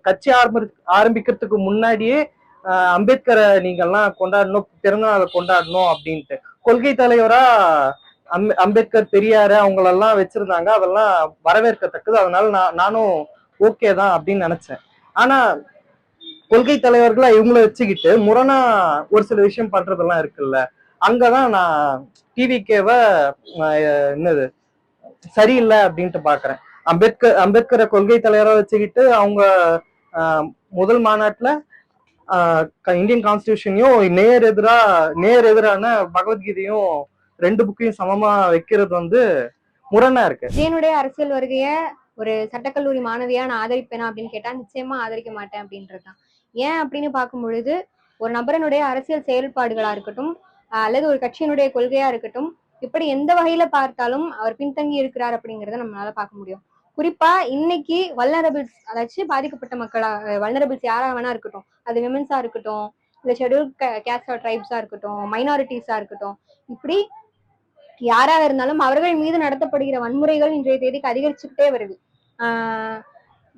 கட்சி ஆரம்பிக்கிறதுக்கு முன்னாடியே அம்பேத்கரை நீங்கெல்லாம் கொண்டாடணும், பிறந்தநாளை கொண்டாடணும் அப்படின்ட்டு கொள்கை தலைவரா அம்பேத்கர், பெரியாரு அவங்களெல்லாம் வச்சிருந்தாங்க. அதெல்லாம் வரவேற்கத்தக்கது. அதனால நானும் ஓகே தான் அப்படின்னு நினைச்சேன். ஆனா கொள்கை தலைவர்களா இவங்கள வச்சுக்கிட்டு முரணா ஒரு சில விஷயம் பண்றதெல்லாம் இருக்குல்ல, அங்கதான் நான் டிவிகேவை என்னது சரியில்லை அப்படின்ட்டு பாக்குறேன். அம்பேத்கரை கொள்கை தலைவரா வச்சுக்கிட்டு அவங்க முதல் மாநாட்டுல இந்தியன் கான்ஸ்டிடியூஷனையும் நேர் எதிரான பகவத்கீதையும் 2 புக்கையும் சமமா வைக்கிறது வந்து முரணா இருக்கு. விஜயனுடைய அரசியல் வருகைய ஒரு சட்டக்கல்லூரி மாணவியா நான் ஆதரிப்பேனா அப்படின்னு கேட்டா நிச்சயமா ஆதரிக்க மாட்டேன் அப்படின்றதுதான். ஏன் அப்படின்னு பார்க்கும் பொழுது ஒரு நபரனுடைய அரசியல் செயல்பாடுகளா இருக்கட்டும், அல்லது ஒரு கட்சியினுடைய கொள்கையா இருக்கட்டும், இப்படி எந்த வகையில பார்த்தாலும் அவர் பின்தங்கி இருக்கிறார் அப்படிங்கறத நம்மளால பார்க்க முடியும். குறிப்பா இன்னைக்கு வல்னரபிள்ஸ், அதாச்சும் பாதிக்கப்பட்ட மக்களா, வல்னரபிள்ஸ் யாரா வேணா இருக்கட்டும், அது விமென்ஸா இருக்கட்டும், இல்ல ஷெட்யூல் கேஸ்ட் ஆர் ட்ரைப்ஸா இருக்கட்டும், மைனாரிட்டிஸா இருக்கட்டும், இப்படி யாராக இருந்தாலும் அவர்கள் மீது நடத்தப்படுகிற வன்முறைகள் இன்றைய தேதிக்கு அதிகரிச்சுக்கிட்டே வருது.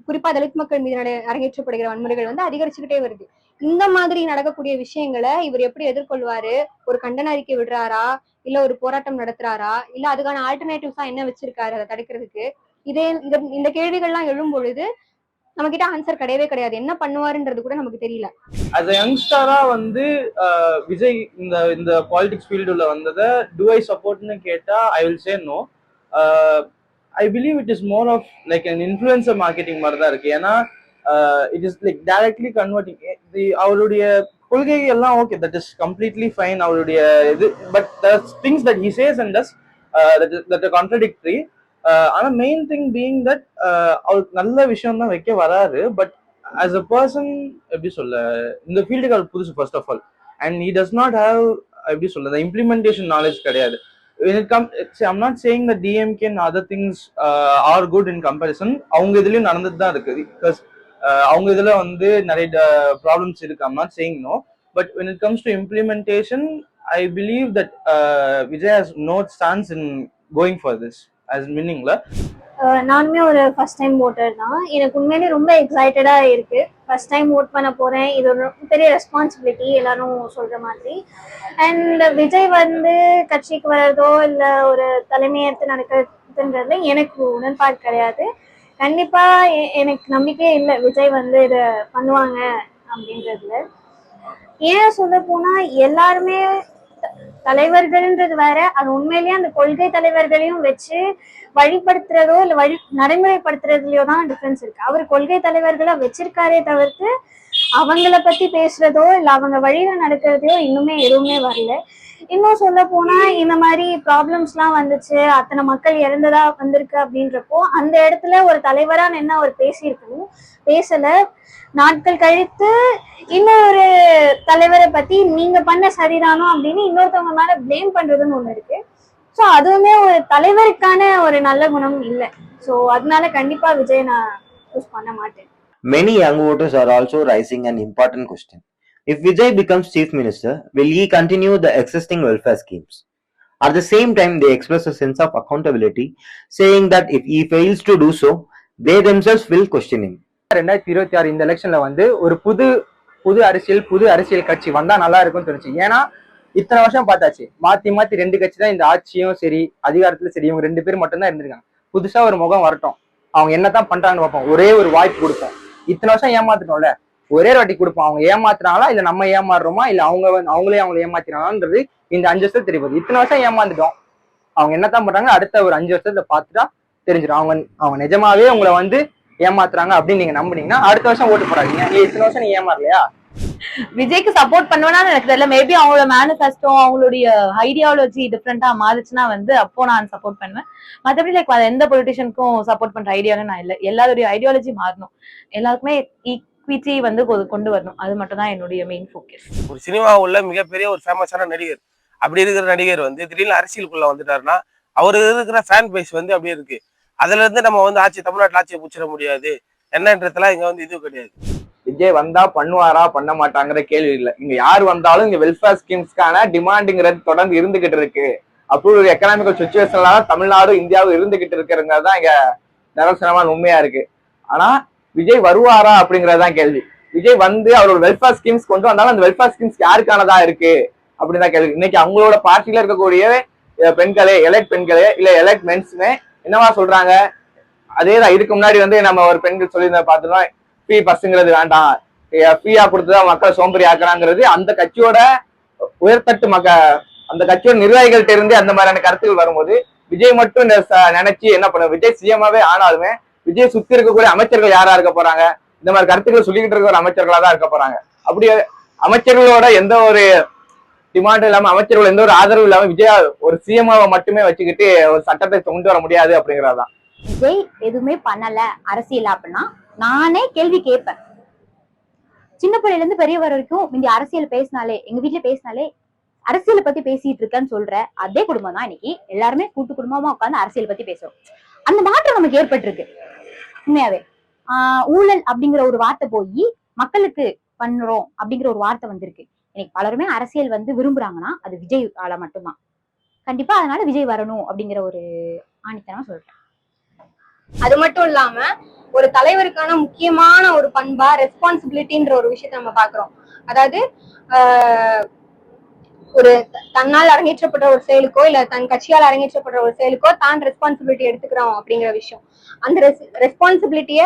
குறிப்பா தலித் மக்கள் மீது அரங்கேற்றப்படுகிற வன்முறைகள் வந்து அதிகரிச்சுக்கிட்டே வருது. இந்த மாதிரி நடக்கக்கூடிய விஷயங்களை இவர் எப்படி எதிர்கொள்வாரு? ஒரு கண்டன அறிக்கை விடுறாரா, இல்ல ஒரு போராட்டம் நடத்துறாரா, இல்ல அதுக்கான ஆல்டர்னேட்டிவ்ஸா என்ன வச்சிருக்காரு அதை தடுக்கிறதுக்கு? இந்த கேள்விகள்லாம் எழும் பொழுது நம்ம கிட்ட ஆன்சர் கிடையவே கிடையாது. என்ன பண்ணுவாருன்றது கூட நமக்கு தெரியல. அஸ் அ யங்ஸ்டரா வந்து விஜய் இந்த இந்த பாலிடிக்ஸ் ஃபீல்டுல வந்ததை டு ஐ சப்போர்ட்னு கேட்டா I will say no. I believe it is more of like an influencer marketing மாதிரி தான் இருக்கு. ஏன்னா இட் இஸ் லைக் டைரக்ட்லி கன்வெர்ட்டிங் அவருடைய கொள்கை எல்லாம் okay, that is completely fine அவருடைய இது. But the things that he says and does that contradictory. ஆனா மெயின் திங் பீயிங் தட் அவருக்கு நல்ல விஷயம் தான் வைக்க வராரு. பட் as a person எப்படி சொல்ல, இந்த ஃபீல்டுக்கு அவர் புதுசு first of all. And he does not have எப்படி சொல்ல the implementation knowledge கிடையாது. when it comes, I'm not saying that DMK and other things are good in comparison. அவங்க இதுலயும் நடந்துட்டு தான் இருக்குது. பிகாஸ் அவங்க இதுல வந்து நிறைய ப்ராப்ளம்ஸ் இருக்கு. I'm not saying no, but when it comes to implementation, I believe that Vijay has no chance in going for this as meaningல. நானுமே ஒரு ஃபர்ஸ்ட் டைம் ஓட்டர் தான். எனக்கு உண்மையிலே ரொம்ப எக்ஸைட்டடா இருக்கு. ஃபர்ஸ்ட் டைம் ஓட் பண்ண போறேன். இது ஒரு பெரிய ரெஸ்பான்சிபிலிட்டி எல்லாரும் சொல்ற மாதிரி. அண்ட் விஜய் வந்து கட்சிக்கு வர்றதோ இல்ல ஒரு தலைமையேற்று நடக்கிறதுன்றதுல எனக்கு உடன்பாடு கிடையாது. கண்டிப்பா எனக்கு நம்பிக்கையே இல்லை விஜய் வந்து இதை பண்ணுவாங்க அப்படின்றதுல. ஏன் சொல்ல போனா எல்லாருமே தலைவர்கள்ன்றது வேற, அது உண்மையிலேயே அந்த கொள்கை தலைவர்களையும் வச்சு வழிபடுத்துறதோ இல்ல நடைமுறைப்படுத்துறதுலயோ தான் டிஃபரன்ஸ் இருக்கு. அவர் கொள்கை தலைவர்களா வச்சிருக்காரே தவிர்த்து அவங்கள பத்தி பேசுறதோ இல்ல அவங்க வழியில நடக்கிறதையோ இன்னுமே எதுவுமே வரல. இன்னும் சொல்ல போனா இந்த மாதிரி ப்ராப்ளம்ஸ் எல்லாம் வந்துச்சு, அத்தனை மக்கள் இறந்ததா வந்திருக்கு அப்படின்றப்போ அந்த இடத்துல ஒரு தலைவரா நின்று அவர் பேசியிருக்கணும், பேசல. நாட்கள் கழித்து இன்னொரு தலைவரை பத்தி நீங்க பண்ண சரிதானோ அப்படின்னு இன்னொருத்தவங்க மேல பிளேம் பண்றதுன்னு ஒண்ணு இருக்கு. ஸோ அதுவுமே ஒரு தலைவருக்கான ஒரு நல்ல குணம் இல்லை. ஸோ அதனால கண்டிப்பா விஜய் நான் சூஸ் பண்ண மாட்டேன். Many young voters are also raising an important question. If Vijay becomes chief minister, will he continue the existing welfare schemes? At the same time, they express a sense of accountability, saying that if he fails to do so, they themselves will question him. 2026 இந்த எலெக்ஷன்ல வந்து ஒரு புது அரசியல் கட்சி வந்தா நல்லா இருக்கும்னு தோணுச்சு. ஏன்னா இத்தனை வருஷம் பார்த்தாச்சு, மாத்தி 2 கட்சி தான் இந்த ஆட்சியும் சரி அதிகாரத்துல சரி, இவங்க 2 பேர் மட்டும் தான் இருந்திருக்காங்க. புதுசா ஒரு முகம் வரட்டும், அவங்க என்னதான் பண்றாங்கன்னு பார்ப்போம். ஒரே ஒரு வாய்ப்பு கொடுப்போம். இத்தனை வருஷம் ஏமாத்திட்டோம்ல, ஒரே வாட்டி கொடுப்போம். அவங்க ஏமாத்துறாங்களா இல்ல நம்ம ஏமாறுறோமா இல்ல அவங்களே ஏமாத்தினாங்கன்றது இந்த 5 வருஷத்துல தெரியும். இத்தனை வருஷம் ஏமாந்துட்டோம், அவங்க என்னதான் பண்றாங்க அடுத்த ஒரு 5 வருஷத்துல பார்த்துட்டா தெரிஞ்சிடும். அவங்க நிஜமாவே உங்களை வந்து ஏமாத்துறாங்க அப்படின்னு நீங்க நம்புனீங்கன்னா அடுத்த வருஷம் ஓட்டு போடாதீங்க. நீ இத்தனை வருஷம் நீ ஏமாறலையா? விஜய்க்கு சப்போர்ட் பண்ணுவேன்னு எனக்கு தெரியல. மேபி அவங்களோட மேனிஃபெஸ்டோ அவங்களுடைய ஐடியாலஜி டிஃப்ரெண்டா மாறுச்சுன்னா வந்து அப்போ நான் சப்போர்ட் பண்ணுவேன். மற்றபடி லைக் எந்த பொலிட்டிஷியனுக்கும் சப்போர்ட் பண்ற ஐடியாலும் நான் இல்லை. எல்லாருடைய ஐடியாலஜி மாறணும், எல்லாருக்குமே ஈக்விட்டி வந்து கொண்டு வரணும். அது மட்டும் தான் என்னுடைய மெயின் ஃபோக்கஸ். ஒரு சினிமா உள்ள மிகப்பெரிய ஒரு ஃபேமஸான நடிகர், அப்படி இருக்கிற நடிகர் வந்து திடீர்னு அரசியலுக்குள்ள வந்துட்டாருன்னா அவரு இருக்கிற ஃபேன் பேஸ் வந்து அப்படியே இருக்கு. அதுல இருந்து நம்ம வந்து தமிழ்நாட்டில் ஆட்சியை பிடிச்சிட முடியாது என்னன்றதுலாம் இங்க வந்து இது கிடையாது. விஜய் வந்தா பண்ணுவாரா பண்ண மாட்டாங்கிற கேள்வி இல்லை. இங்க யார் வந்தாலும் இங்க வெல்ஃபேர் ஸ்கீம்ஸ்க்கான டிமாண்டுங்கிறது தொடர்ந்து இருந்துகிட்டு இருக்கு. அப்படி ஒரு எக்கனாமிக்கல் சுச்சுவேஷன்ல தமிழ்நாடு இந்தியாவும் இருந்துகிட்டு இருக்கிறது தான் இங்க நிரசனமான உண்மையா இருக்கு. ஆனா விஜய் வருவாரா அப்படிங்கறதுதான் கேள்வி. விஜய் வந்து அவரோட வெல்ஃபேர் ஸ்கீம்ஸ் கொண்டு வந்தாலும் அந்த வெல்ஃபேர் ஸ்கீம்ஸ் யாருக்கானதா இருக்கு அப்படின்னு தான் கேள்வி. இன்னைக்கு அவங்களோட பார்ட்டியில இருக்கக்கூடிய பெண்களே, எலைட் பெண்களே இல்ல எலைட் மென்ஸுமே என்னவா சொல்றாங்க, அதேதான் இதுக்கு முன்னாடி வந்து நம்ம ஒரு பெண்கள் சொல்லியிருந்த பார்த்துதான் ஃப்ரீ பஸ்ஸுங்கிறது வேண்டாம், ஃப்ரீயா கொடுத்துதான் மக்களை சோம்பேறி ஆக்குறாங்கிறது அந்த கட்சியோட உயர்தட்டு அந்த கட்சியோட நிர்வாகிகள்கிட்ட இருந்து அந்த மாதிரியான கருத்துக்கள் வரும்போது விஜய் மட்டும் நினைச்சு என்ன பண்ண, விஜய் சிஎம்மாவே ஆனாலுமே விஜய் சுத்தி இருக்கக்கூடிய அமைச்சர்கள் யாரா இருக்க போறாங்க, இந்த மாதிரி கருத்துக்களை சொல்லிக்கிட்டு இருக்க ஒரு அமைச்சர்களா தான் இருக்க போறாங்க. அப்படி அமைச்சர்களோட எந்த ஒரு டிமாண்ட் இல்லாம, அமைச்சர்கள் எந்த ஒரு ஆதரவு இல்லாம விஜய் ஒரு சிஎம்மாவை மட்டுமே வச்சுக்கிட்டு ஒரு சட்டத்தை கொண்டு வர முடியாது அப்படிங்கறதுதான். விஜய் எதுவுமே பண்ணல அரசியல் அப்படின்னா நானே கேள்வி கேட்பேன். சின்ன பிள்ளைல இருந்து பெரியவர் வரைக்கும் இந்த அரசியல் பேசினாலே, எங்க வீட்டுல பேசினாலே அரசியலை பத்தி பேசிட்டு இருக்கேன்னு சொல்ற அதே குடும்பம் தான் இன்னைக்கு எல்லாருமே கூட்டு குடும்பமா உட்காந்து அரசியல் பத்தி பேசுறோம். அந்த மாற்றம் நமக்கு ஏற்பட்டிருக்கு உண்மையாவே. ஊழல் அப்படிங்கிற ஒரு வார்த்தை போய் மக்களுக்கு பண்றோம் அப்படிங்கிற ஒரு வார்த்தை வந்திருக்கு. இன்னைக்கு பலருமே அரசியல் விரும்புறாங்கன்னா அது விஜய் ஆள மட்டும்தான். கண்டிப்பா அதனால விஜய் வரணும் அப்படிங்கிற ஒரு ஆணித்தனமா சொல்றேன். அது மட்டும் இல்லாம ஒரு தலைவருக்கான முக்கியமான ஒரு பண்பா ரெஸ்பான்சிபிலிட்டின்ற ஒரு விஷயத்த நம்ம பாக்குறோம். அதாவது ஒரு தன்னால் அரங்கேற்றப்பட்ட ஒரு செயலுக்கோ இல்ல தன் கட்சியால் அரங்கேற்றப்பட்ட ஒரு செயலுக்கோ தான் ரெஸ்பான்சிபிலிட்டி எடுத்துக்கிறோம் அப்படிங்கிற விஷயம். அந்த ரெஸ்பான்சிபிலிட்டிய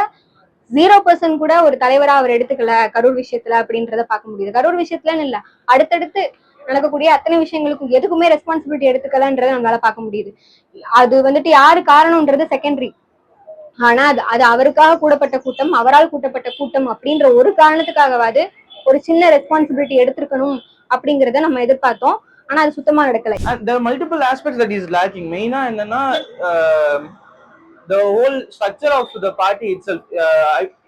0% கூட ஒரு தலைவரா அவர் எடுத்துக்கல கரூர் விஷயத்துல அப்படின்றத பார்க்க முடியுது. கரூர் விஷயத்துலன்னு இல்ல, அடுத்தடுத்து நடக்கக்கூடிய அத்தனை விஷயங்களுக்கும் எதுக்குமே ரெஸ்பான்சிபிலிட்டி எடுத்துக்கலன்றதை நம்மளால பார்க்க முடியுது. அது யாரு காரணம்ன்றது செகண்டரி. ஆனா அது அவருக்காக கூடப்பட்ட கூட்டம், அவரால் கூட்டப்பட்ட கூட்டம் அப்படின்ற ஒரு காரணத்துக்காகவாது ஒரு சின்ன ரெஸ்பான்சிபிலிட்டி எடுத்திருக்கணும் அப்படிங்கறத நம்ம எதிர்பார்த்தோம். ஆனா அது சுத்தமா நடக்கல. There are multiple aspects that is lacking. மெயினா என்னன்னா the whole structure of the party itself,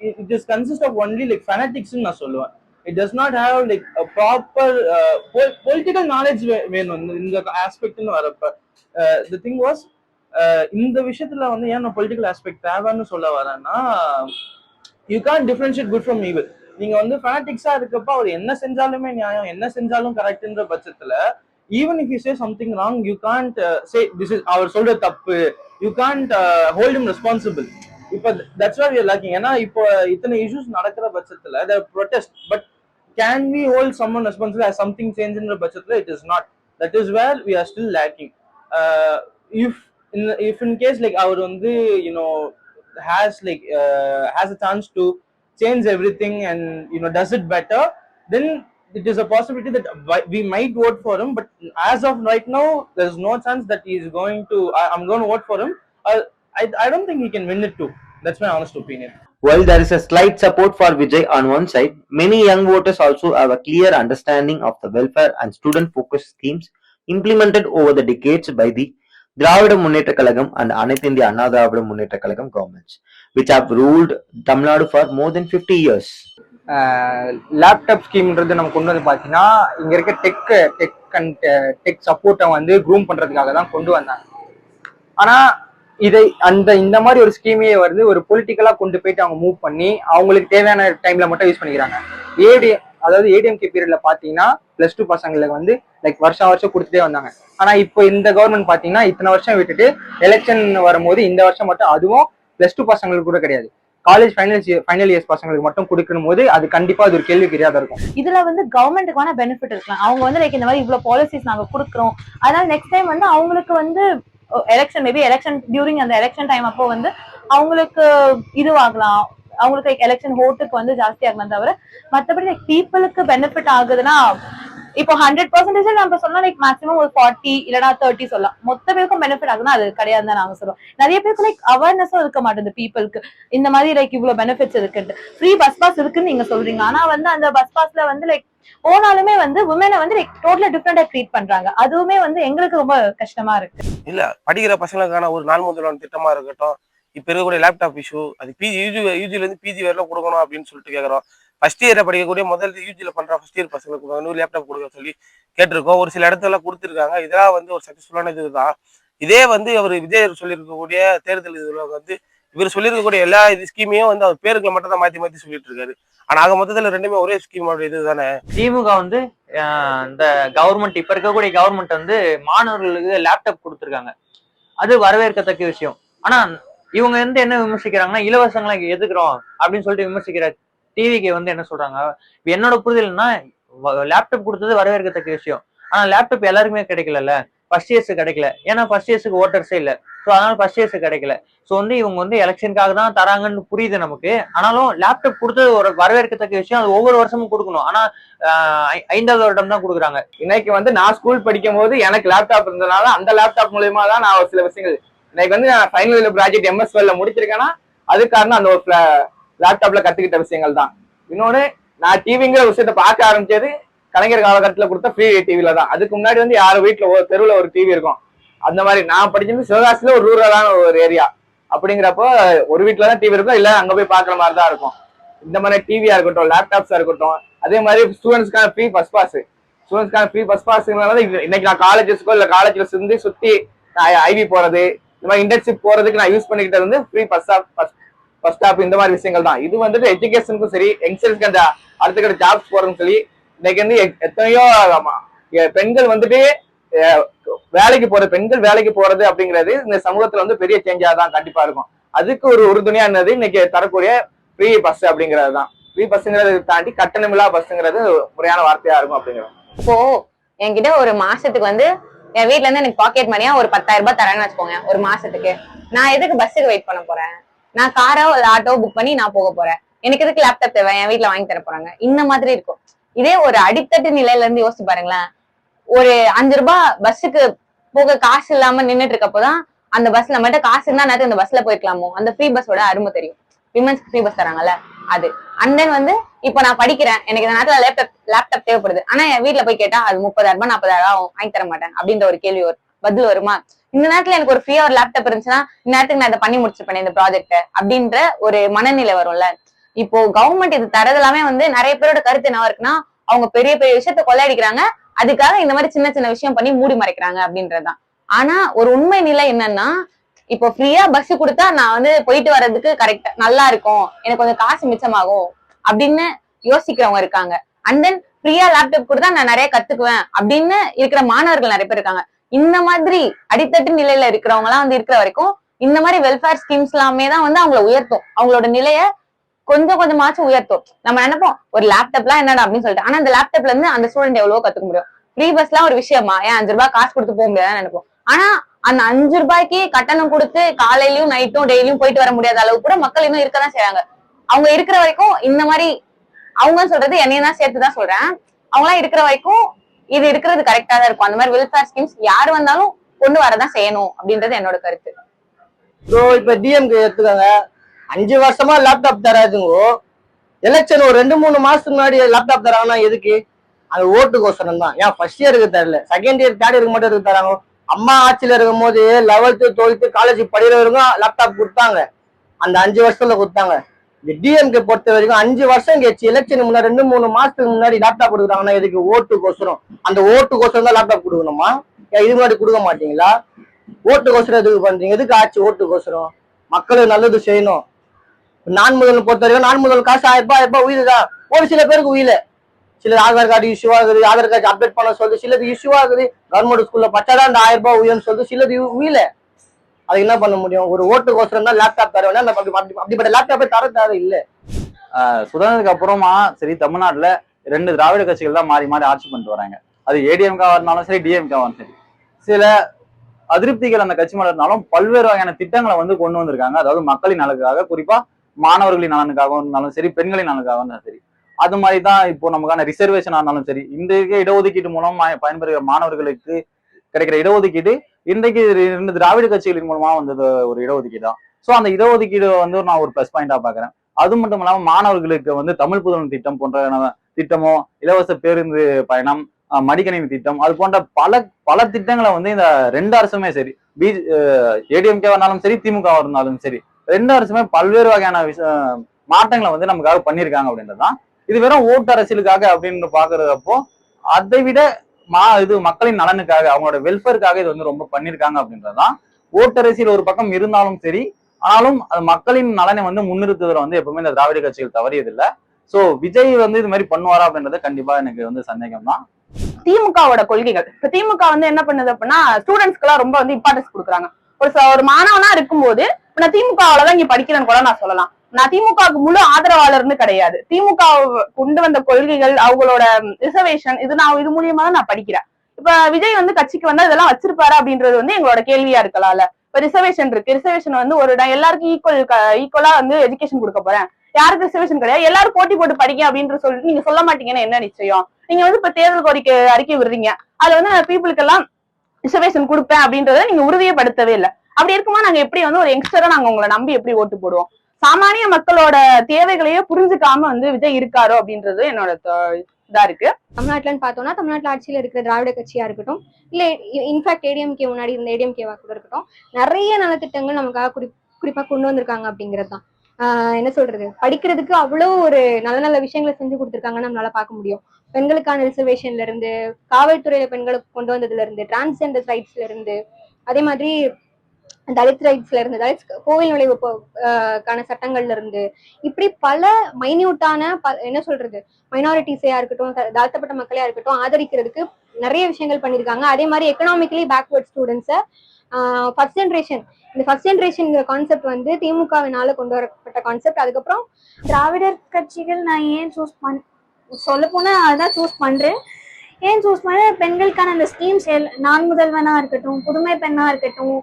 it just consists of only like fanatics ன்னு நான் சொல்லுவேன். It does not have like a proper political knowledge வேணும் இந்த ஆஸ்பெக்ட்னு வரப்ப. The thing was இந்த விஷயத்துல ஏன் நான் பொலிட்டிக்கல் ஆஸ்பெக்ட் தேவைன்னு சொல்ல வரேன்னா, you can't differentiate good from evil. நீங்க ஃபேனட்டிக்ஸா இருக்கப்ப அவர் என்ன செஞ்சாலுமே நியாயம், என்ன செஞ்சாலும் கரெக்ட்ன்ற பட்சத்துல even if you say something wrong you can't say this is அவர் சொல்ற தப்பு, you can't hold him responsible. இப்போ that's what we are lacking. ஏன்னா இப்போ இத்தனை இஷ்யூஸ் நடக்கிற பட்சத்துல there protest, but can we hold someone responsible as something சேஞ்ச்ன்ற பட்சத்துல it is not. That is where we are still lacking. If in case like our has a chance to change everything and does it better, then it is a possibility that we might vote for him. But as of right now there is no chance that he is going to I'm going to vote for him. I don't think he can win it too. That's my honest opinion. While there is a slight support for Vijay on one side, many young voters also have a clear understanding of the welfare and student focused schemes implemented over the decades by the Dravida Munnetra Kalagam and Anithu Indiya Anna Dravida Munnetra Kalagam governments, which have ruled Tamil Nadu for more than 50 years. Laptop ஸ்கீம்ன்றது நம்ம கொண்டு வந்து பார்த்தீங்கன்னா இங்க இருக்க tech சப்போர்ட்டை groom பண்றதுக்காக தான் கொண்டு வந்தாங்க. ஆனா இந்த மாதிரி ஒரு ஸ்கீமையே ஒரு பொலிட்டிக்கலா கொண்டு போயிட்டு அவங்க மூவ் பண்ணி அவங்களுக்கு தேவையான டைம்ல மட்டும் யூஸ் பண்ணிக்கிறாங்க. அதாவது ஏடிஎம்கே பீரியட்ல பாத்தீங்கன்னா +2 பசங்களுக்கு லைக் வருஷம் கொடுத்துட்டே வந்தாங்க. ஆனா இப்போ இந்த கவர்மெண்ட் பாத்தீங்கன்னா இத்தனை வருஷம் விட்டுட்டு எலெக்ஷன் வரும்போது இந்த வருஷம் மட்டும், அதுவும் +2 பசங்களுக்கு கூட கிடையாது, காலேஜ் ஃபைனல் இயர்ஸ் பசங்களுக்கு மட்டும் கொடுக்கணும் போது அது கண்டிப்பா அது ஒரு கேள்விக்குறியா தான் இருக்கும். இதுல கவர்மெண்ட்டுக்கான பெனிஃபிட் இருக்கலாம். அவங்க லைக் இந்த மாதிரி இவ்வளவு பாலிசிஸ் நாங்க கொடுக்குறோம், அதனால நெக்ஸ்ட் டைம் அவங்களுக்கு எலெக்ஷன் மேபி எலெக்ஷன் டியூரிங் அந்த எலெக்ஷன் டைம் அப்போ அவங்களுக்கு இதுவாகலாம், அவங்களுக்கு லைக் எலெக்ஷன் ஓட்டுக்கு ஜாஸ்தி ஆகலாம். தவிர மற்றபடி லைக் பீப்புளுக்கு பெனிஃபிட் ஆகுதுன்னா இப்போ 100% நம்ம சொல்லலாம் லைக் மேக்ஸிமம் ஒரு 40 இல்லனா 30 சொல்லலாம். மொத்த பேருக்கும் பெனிஃபிட் ஆகுதுன்னா அது கிடையாதுன்னு நாங்க சொல்றோம். நிறைய பேருக்கு லைக் அவேர்னஸும் இருக்க மாட்டேங்குது பீப்புளுக்கு இந்த மாதிரி லைக் இவ்வளவு பெனிஃபிட்ஸ் இருக்குன்ட்டு. ஃப்ரீ பஸ் பாஸ் இருக்குன்னு நீங்க சொல்றீங்க, ஆனா அந்த பஸ் பாஸ்ல லைக் போனாலுமே உமனை லைக் டோட்டலா டிஃப்ரெண்டா ட்ரீட் பண்றாங்க. அதுவுமே எங்களுக்கு ரொம்ப கஷ்டமா இருக்கு. இல்ல படிக்கிற பசங்களுக்கான ஒரு நாள் முதல்வன் திட்டமா இருக்கட்டும், இப்ப இருக்கக்கூடிய லேப்டாப் இஷ்யூ, அது யூஜில இருந்து பிஜி வரல கொடுக்கணும் அப்படின்னு சொல்லிட்டு கேட்கறோம். ஃபர்ஸ்ட் இயரை படிக்கக்கூடிய முதல் யூஜில பண்ற ஃபர்ஸ்ட் இயர் பசங்களுக்கு 100 லேப்டாப் கொடுக்க சொல்லி கேட்டிருக்கோம். ஒரு சில இடத்துல கொடுத்துருக்காங்க. இதெல்லாம் ஒரு சக்சஸ்ஃபுல்லான இதுதான். இதே அவர் விஜய் சொல்லியிருக்கக்கூடிய தேர்தல் இதுல இவர் சொல்லியிருக்கக்கூடிய எல்லா ஸ்கீமையும் அவர் பேருக்குள்ள மட்டும் தான் மாத்தி சொல்லிட்டு இருக்காரு. ஆனா ஆக மொத்தத்துல ரெண்டுமே ஒரே ஸ்கீமோட இதுதானே. திமுக இந்த கவர்மெண்ட் இப்ப இருக்கக்கூடிய கவர்மெண்ட் மாணவர்களுக்கு லேப்டாப் கொடுத்துருக்காங்க, அது வரவேற்கத்தக்க விஷயம். ஆனா இவங்க என்ன விமர்சிக்கிறாங்கன்னா, இலவசங்களை எதுக்குறோம் அப்படின்னு சொல்லிட்டு விமர்சிக்கிற டிவிக்கு என்ன சொல்றாங்க, என்னோட புரிதல்னா லேப்டாப் கொடுத்தது வரவேற்கத்தக்க விஷயம். ஆனா லேப்டாப் எல்லாருக்குமே கிடைக்கல, ஃபர்ஸ்ட் இயர்ஸ் கிடைக்கல. ஏன்னா ஃபர்ஸ்ட் இயர்ஸுக்கு ஓட்டர்ஸே இல்லை, ஸோ அதனால ஃபர்ஸ்ட் இயர்ஸ் கிடைக்கல. ஸோ இவங்க எலெக்ஷனுக்காக தான் தராங்கன்னு புரியுது நமக்கு. ஆனாலும் லேப்டாப் கொடுத்தது ஒரு வரவேற்கத்தக்க விஷயம். அது ஒவ்வொரு வருஷமும் கொடுக்கணும். ஆனா 5வது வருடம் தான் கொடுக்குறாங்க. இன்னைக்கு நான் ஸ்கூல் படிக்கும் போது எனக்கு லேப்டாப் இருந்ததுனால அந்த லேப்டாப் மூலயமா தான் நான் சில விஷயங்கள் இன்னைக்கு நான் ஃபைனல் இயர் ப்ராஜெக்ட் எம்எஸ்எல்ல முடிச்சிருக்கேன்னா அது காரணம் அந்த ஒரு லேப்டாப்ல கத்துக்கிட்ட விஷயங்கள் தான். இன்னொன்னு, நான் டிவிங்கிற விஷயத்த பார்க்க ஆரம்பிச்சது கலைஞர் காலகட்டத்துல கொடுத்த ஃப்ரீ டிவில தான். அதுக்கு முன்னாடி யார் வீட்டுல தெருவுல ஒரு டிவி இருக்கும். அந்த மாதிரி நான் படிச்சது சிவகாசியில ஒரு ரூரலான ஒரு ஏரியா. அப்படிங்கிறப்போ ஒரு வீட்டுலதான் டிவி இருக்கும், இல்ல அங்க போய் பாக்குற மாதிரி தான் இருக்கும். இந்த மாதிரி டிவியா இருக்கட்டும், லேப்டாப்ஸா இருக்கட்டும், அதே மாதிரி ஸ்டூடெண்ட்ஸ்க்கான ஃப்ரீ பஸ் பாஸ். ஸ்டூடெண்ட்ஸ்க்கான ஃப்ரீ பஸ் பாஸ்னால இன்னைக்கு நான் காலேஜஸ்க்கோ இல்லை காலேஜ்ல சுத்தி ஐவி போறது, இந்த மாதிரி இன்டர்ன்ஷிப் போறதுக்கு நான் யூஸ் பண்ணிக்கிட்டது வந்து ஃப்ரீ பஸ் ஸ்டாப், இந்த மாதிரி விஷயங்கள் தான். இது வந்துட்டு எஜுகேஷனுக்கும் சரி, யங்ஸ்டர்ஸ்க்கு அந்த அடுத்த கட்ட ஜாப்ஸ் போறதுன்னு சொல்லி இன்னைக்கு வந்து எத்தனையோ பெண்கள் வந்துட்டு பெண்கள் வேலைக்கு போறது அப்படிங்கிறது இந்த சமூகத்துல வந்து பெரிய சேஞ்சா தான் கண்டிப்பா இருக்கும். அதுக்கு ஒரு உறுதுணையா என்னது இன்னைக்கு தரக்கூடிய ஃப்ரீ பஸ் அப்படிங்கிறது தான். ஃப்ரீ பஸ்ங்கிறத தாண்டி கட்டணமில்லா பஸ்ங்கிறது முறையான வார்த்தையா இருக்கும் அப்படிங்கிறது. இப்போ என்கிட்ட ஒரு மாசத்துக்கு வந்து என் வீட்ல இருந்து எனக்கு பாக்கெட் மணியா ஒரு 10,000 ரூபாய் தரேன்னு வச்சுக்கோங்க ஒரு மாசத்துக்கு. நான் எதுக்கு பஸ்ஸுக்கு வெயிட் பண்ண போறேன்? நான் காரோ ஆட்டோ புக் பண்ணி நான் போக போறேன். எனக்கு எதுக்கு லேப்டாப் தேவை? என் வீட்டுல வாங்கி தர போறாங்க. இந்த மாதிரி இருக்கும். இதே ஒரு அடித்தட்டு நிலையில இருந்து யோசிச்சு பாருங்களேன். ஒரு 5 ரூபாய் பஸ்ஸுக்கு போக காசு இல்லாம நின்றுட்டு இருக்கப்போதான் அந்த பஸ்ல மட்டும் காசு இருந்தா நேரத்துக்கு அந்த பஸ்ல போயிருக்கலாமோ, அந்த ஃப்ரீ பஸ்ஸோட அருமை தெரியும். விமன்ஸ்க்கு ஃப்ரீ பஸ் தராங்கல்ல அது. அண்ட் தென் வந்து இப்போ நான் படிக்கிறேன், எனக்கு இந்த நேரத்துல லேப்டாப் தேவைப்படுது. ஆனா என் வீட்டுல போய் கேட்டா அது 30,000 ரூபாய் 40,000 வாங்கி தர மாட்டேன் அப்படின்ற ஒரு கேள்வி பதில் வருமா? இந்த நேரத்துல எனக்கு ஒரு ஃப்ரீயா ஒரு லேப்டாப் இருந்துச்சுன்னா இந்த நேரத்துக்கு நான் இதை பண்ணி முடிச்சிருப்பேன் இந்த ப்ராஜெக்ட் அப்படின்ற ஒரு மனநிலை வரும்ல. இப்போ கவர்மெண்ட் இது தரது எல்லாமே வந்து நிறைய பேரோட கருத்து என்ன இருக்குன்னா, அவங்க பெரிய பெரிய விஷயத்த கொள்ளையடிக்கிறாங்க, அதுக்காக இந்த மாதிரி சின்ன சின்ன விஷயம் பண்ணி மூடி மறைக்கிறாங்க அப்படின்றதுதான். ஆனா ஒரு உண்மை நிலை என்னன்னா, இப்போ ஃப்ரீயா பஸ் கொடுத்தா நான் வந்து போயிட்டு வர்றதுக்கு கரெக்டா நல்லா இருக்கும், எனக்கு கொஞ்சம் காசு மிச்சமாகும் அப்படின்னு யோசிக்கிறவங்க இருக்காங்க. அண்ட் தென் ஃப்ரீயா லேப்டாப் கொடுத்தா நான் நிறைய கத்துக்குவேன் அப்படின்னு இருக்கிற மாணவர்கள் நிறைய பேர் இருக்காங்க. இந்த மாதிரி அடித்தட்டு நிலையில இருக்கிறவங்க எல்லாம் வந்து இருக்கிற வரைக்கும் இந்த மாதிரி வெல்ஃபேர் ஸ்கீம்ஸ் எல்லாமே தான் வந்து அவங்கள உயர்த்தும், அவங்களோட நிலைய கொஞ்சம் கொஞ்சமாச்சும் உயர்த்தும். நம்ம நினைப்போம் ஒரு லேப்டாப்லாம் என்னடா அப்படின்னு சொல்லிட்டு, ஆனா அந்த லேப்டாப்ல இருந்து அந்த ஸ்டூடெண்ட் எவ்வளவோ கத்துக்க முடியும். ஃப்ரீ பஸ்லாம் ஒரு விஷயமா? ஏன் 5 ரூபாய் காசு கொடுத்து போக முடியாதுன்னு நினைப்போம். ஆனா அந்த 5 ரூபாய்க்கு கட்டணம் கொடுத்து காலையிலயும் நைட்டும் டெய்லியும் போயிட்டு வர முடியாத அளவுக்கு கூட மக்கள் இன்னும் இருக்கதான் செய்றாங்க. அவங்க இருக்கிற வரைக்கும் இந்த மாதிரி, அவங்க சொல்றது என்னையும் தான் சேர்த்துதான் சொல்றேன், அவங்களாம் இருக்கிற வரைக்கும் இது இருக்கிறது கரெக்டா தான் இருக்கும். அந்த மாதிரி வெல்ஃபேர் ஸ்கீம்ஸ் யாரு வந்தாலும் கொண்டு வரதான் செய்யணும் அப்படின்றது என்னோட கருத்து. இப்ப டிஎம்கே எடுத்துக்காங்க, 5 வருஷமா லேப்டாப் தராதுங்க. எலெக்ஷன் ஒரு 2-3 மாசத்துக்கு முன்னாடி லேப்டாப் தராங்கன்னா எதுக்கு? அது ஓட்டுக்கோசரம் தான். ஏன் ஃபர்ஸ்ட் இயருக்கு தரல, செகண்ட் இயர் தேர்ட் இயருக்கு மட்டும் இருக்கு தராங்க. அம்மா ஆட்சியில இருக்கும் போது 11th 12th காலேஜ் படிக்கிறவருக்கும் லேப்டாப் கொடுத்தாங்க, அந்த 5 வருஷத்துல கொடுத்தாங்க. இந்த டிஎம்கே பொறுத்த வரைக்கும் 5 வருஷம் கேச்சு. எலெக்ஷன் முன்னாடி 2-3 மாசத்துக்கு முன்னாடி லேப்டாப் கொடுக்குறாங்கன்னா எதுக்கு? ஓட்டுக்கோசரம். அந்த ஓட்டுக்கோசரம் தான் லேப்டாப் கொடுக்கணுமா? ஏன் இது முன்னாடி கொடுக்க மாட்டீங்களா? ஓட்டுக்கோசரம் எதுக்கு பண்றீங்க? எதுக்கு ஆச்சு ஓட்டுக்கோசரம்? மக்களுக்கு நல்லது செய்யணும். நான் முதல் பொறுத்த வரைக்கும் நான் முதல் காசு 1000 ரூபாய் உயிலுதான். ஒரு சில பேருக்கு உயில, சில ஆதார் கார்டு இஷ்யூ ஆகுது, ஆதார் கார்டு அப்டேட் பண்ண சொல்லுது, சிலது இஷ்யூ ஆகுது. கவர்மெண்ட் ஸ்கூல்ல பச்சாதான் அந்த 1000 ரூபாய் உயர்னு சொல்லுது, சிலது உயில. அது என்ன பண்ண முடியும்? ஒரு ஓட்டுக்கோசரம் தான் லேப்டாப் தர வேணா, அப்படிப்பட்ட லேப்டாப்பை தர தேவை இல்லை. சுதந்திரத்துக்கு அப்புறமா சரி, தமிழ்நாட்டுல 2 திராவிட கட்சிகள் தான் மாறி மாறி ஆட்சி பண்ணிட்டு வராங்க. அது ஏடிஎம்கா இருந்தாலும் சரி, டிஎம்கா சரி. சில அதிருப்திகள் அந்த கட்சி மேல இருந்தாலும் பல்வேறு வகையான திட்டங்களை வந்து கொண்டு வந்திருக்காங்க. அதாவது மக்களின் நலனுக்காக, குறிப்பா மாணவர்களின் நலனுக்காகவும் இருந்தாலும் சரி, பெண்களின் நலனுக்காகவும் இருந்தாலும் சரி. அது மாதிரி தான் இப்போ நமக்கான ரிசர்வேஷனா இருந்தாலும் சரி, இன்றைக்கு இடஒதுக்கீடு மூலம் பயன்பெறுகிற மாணவர்களுக்கு கிடைக்கிற இடஒதுக்கீடு இன்றைக்கு 2 திராவிட கட்சிகளின் மூலமா வந்தது ஒரு இடஒதுக்கீடு தான். ஸோ அந்த இடஒதுக்கீடு வந்து நான் ஒரு ப்ளஸ் பாயிண்டா பாக்குறேன். அது மட்டும் இல்லாம மாணவர்களுக்கு வந்து தமிழ் புதல்வன் திட்டம் போன்ற திட்டமோ, இலவச பேருந்து பயணம், மடிக்கணினி திட்டம், அது போன்ற பல திட்டங்களை வந்து இந்த 2 அரசுமே சரி, ஏடிஎம்கே இருந்தாலும் சரி, திமுக இருந்தாலும் சரி, 2 அரசுமே பல்வேறு வகையான மாற்றங்களை வந்து நமக்காக பண்ணியிருக்காங்க அப்படின்றதுதான். இது வெறும் ஓட்டு அரசியலுக்காக அப்படின்னு பாக்குறப்போ அதை விட இது மக்களின் நலனுக்காக, அவங்களோட வெல்ஃபேருக்காக இது வந்து ரொம்ப பண்ணியிருக்காங்க அப்படின்றதுதான். ஓட்டரசியல் ஒரு பக்கம் இருந்தாலும் சரி, ஆனாலும் அது மக்களின் நலனை வந்து முன்னிறுத்துவதில் வந்து எப்பவுமே இந்த திராவிட கட்சிகள் தவறியதில்லை. சோ விஜய் வந்து இது மாதிரி பண்ணுவாரா அப்படின்றது கண்டிப்பா எனக்கு வந்து சந்தேகம் தான். திமுகவோட கொள்கைகள், இப்ப திமுக வந்து என்ன பண்ணுது அப்படின்னா, ஸ்டூடெண்ட்ஸ்க்கு எல்லாம் ரொம்ப வந்து இம்பார்ட்டன்ஸ் கொடுக்குறாங்க. ஒரு மாணவனா இருக்கும்போது நான் திமுகவுலதான் இங்க படிக்கிறேன்னு கூட நான் சொல்லலாம். நான் திமுகவுக்கு முழு ஆதரவாளர்னு கிடையாது. திமுக கொண்டு வந்த கொள்கைகள், அவங்களோட ரிசர்வேஷன், இது மூலியமா தான் நான் படிக்கிறேன். இப்ப விஜய் வந்து கட்சிக்கு வந்து இதெல்லாம் வச்சிருப்பாரு அப்படின்றது வந்து எங்களோட கேள்வியா இருக்கலாம்ல. இப்ப ரிசர்வேஷன் இருக்கு, ரிசர்வேஷன் வந்து ஒரு எல்லாருக்கும் ஈக்குவலா வந்து எஜுகேஷன் கொடுக்க போறேன், யாருக்கு ரிசர்வேஷன் கிடையாது, எல்லாரும் போட்டி போட்டு படிக்க அப்படின்னு சொல்லிட்டு நீங்க சொல்ல மாட்டீங்கன்னா என்ன நிச்சயம்? நீங்க வந்து இப்ப தேர்தல் அறிக்கை விடுறீங்க, அதுல வந்து நான் பீப்புளுக்கு எல்லாம் ரிசர்வேஷன் கொடுப்பேன் அப்படின்றத நீங்க உறுதியப்படுத்தவே இல்லை. அப்படி இருக்குமா நாங்க எப்படி வந்து ஒரு யங்ஸ்டரா நாங்க உங்களை நம்பி எப்படி ஓட்டு போடுவோம்? சாமானிய மக்களோட தேவைகளையே புரிஞ்சுக்காம வந்து விஜய் இருக்காரோ அப்படின்றது என்னோட இதா இருக்கு. தமிழ்நாட்டுலன்னு பார்த்தோம்னா, தமிழ்நாட்டில் ஆட்சியில் இருக்கிற திராவிட கட்சியா இருக்கட்டும், இல்ல இன்ஃபேக்ட் ஏடிஎம்கே முன்னாடி இருந்த ஏடிஎம்கேவா கூட இருக்கட்டும், நிறைய நலத்திட்டங்கள் நமக்காக குறிப்பா கொண்டு வந்திருக்காங்க அப்படிங்கிறது தான். என்ன சொல்றது, படிக்கிறதுக்கு அவ்வளோ ஒரு நல்ல நல்ல விஷயங்களை செஞ்சு கொடுத்துருக்காங்கன்னு நம்மளால பார்க்க முடியும். பெண்களுக்கான ரிசர்வேஷன்ல இருந்து, காவல்துறையில பெண்களுக்கு கொண்டு வந்ததுல இருந்து, டிரான்ஸ்ஜெண்டர் ரைட்ஸ்ல இருந்து, அதே மாதிரி தலித் ரைட்ஸ்ல இருந்து, தலித் கோவில் நுழைவு கான சட்டங்கள்ல இருந்து, இப்படி பல மைன்யூட்டான என்ன சொல்றது மைனாரிட்டிஸையா இருக்கட்டும், தாழ்த்தப்பட்ட மக்களையா இருக்கட்டும் ஆதரிக்கிறதுக்கு நிறைய விஷயங்கள் பண்ணியிருக்காங்க. அதே மாதிரி எக்கனாமிக்கலி பேக்வர்ட் ஸ்டூடெண்ட்ஸை ஃபர்ஸ்ட் ஜென்ரேஷன், இந்த ஃபர்ஸ்ட் ஜென்ரேஷன்ங்கிற கான்செப்ட் வந்து திமுகவினால கொண்டு வரப்பட்ட கான்செப்ட். அதுக்கப்புறம் திராவிடர் கட்சிகள் நான் ஏன் சொல்ல போனா அதான் சூஸ் பண்றேன். ஏன் சூஸ் பண்ண, பெண்களுக்கான அந்த ஸ்கீம்ஸ் நான் முதல்வனா இருக்கட்டும், புதுமை பெண்ணா இருக்கட்டும்,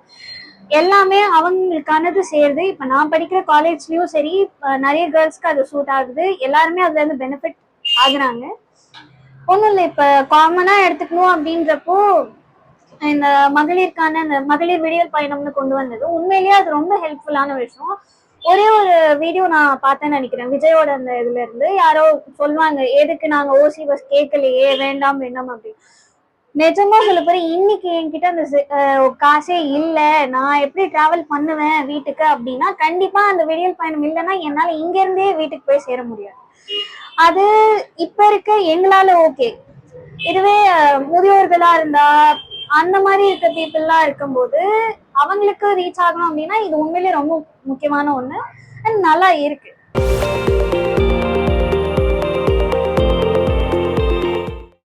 எல்லாமே அவங்களுக்கானது சேருது. இப்ப நான் படிக்கிற காலேஜ்லயும் சரி, நிறைய கேர்ள்ஸ்க்கு அது சூட் ஆகுது, எல்லாருமே அதுல இருந்து பெனிஃபிட் ஆகுறாங்க. ஒண்ணும் இல்லை, இப்ப காமனா எடுத்துக்கணும் அப்படின்றப்போ இந்த மகளிருக்கான இந்த மகளிர் விடியல் பயணம்னு கொண்டு வந்தது உண்மையிலேயே அது ரொம்ப ஹெல்ப்ஃபுல்லான விஷயம். ஒரே ஒரு வீடியோ நான் பார்த்தேன்னு நினைக்கிறேன், விஜயோட அந்த இதுல இருந்து யாரோ சொல்லுவாங்க, எதுக்கு நாங்க ஓசி பஸ் கேட்கலையே, வேண்டாம் வேண்டாம் அப்படின்னு. நிஜமா சொல்ல போற, இன்னைக்கு என்கிட்ட அந்த காசே இல்ல, நான் எப்படி டிராவல் பண்ணுவேன் வீட்டுக்கு அப்படின்னா, கண்டிப்பா அந்த விடியல் பயணம் இல்லைன்னா என்னால இங்க இருந்தே வீட்டுக்கு போய் சேர முடியாது. அது இப்ப இருக்க எங்களால ஓகே. இதுவே முதியோர்களா இருந்தா, அந்த மாதிரி இருக்க பீப்புள்லாம் இருக்கும்போது அவங்களுக்கு ரீச் ஆகணும் அப்படின்னா இது உண்மையிலேயே ரொம்ப முக்கியமான ஒண்ணு, நல்லா இருக்கு.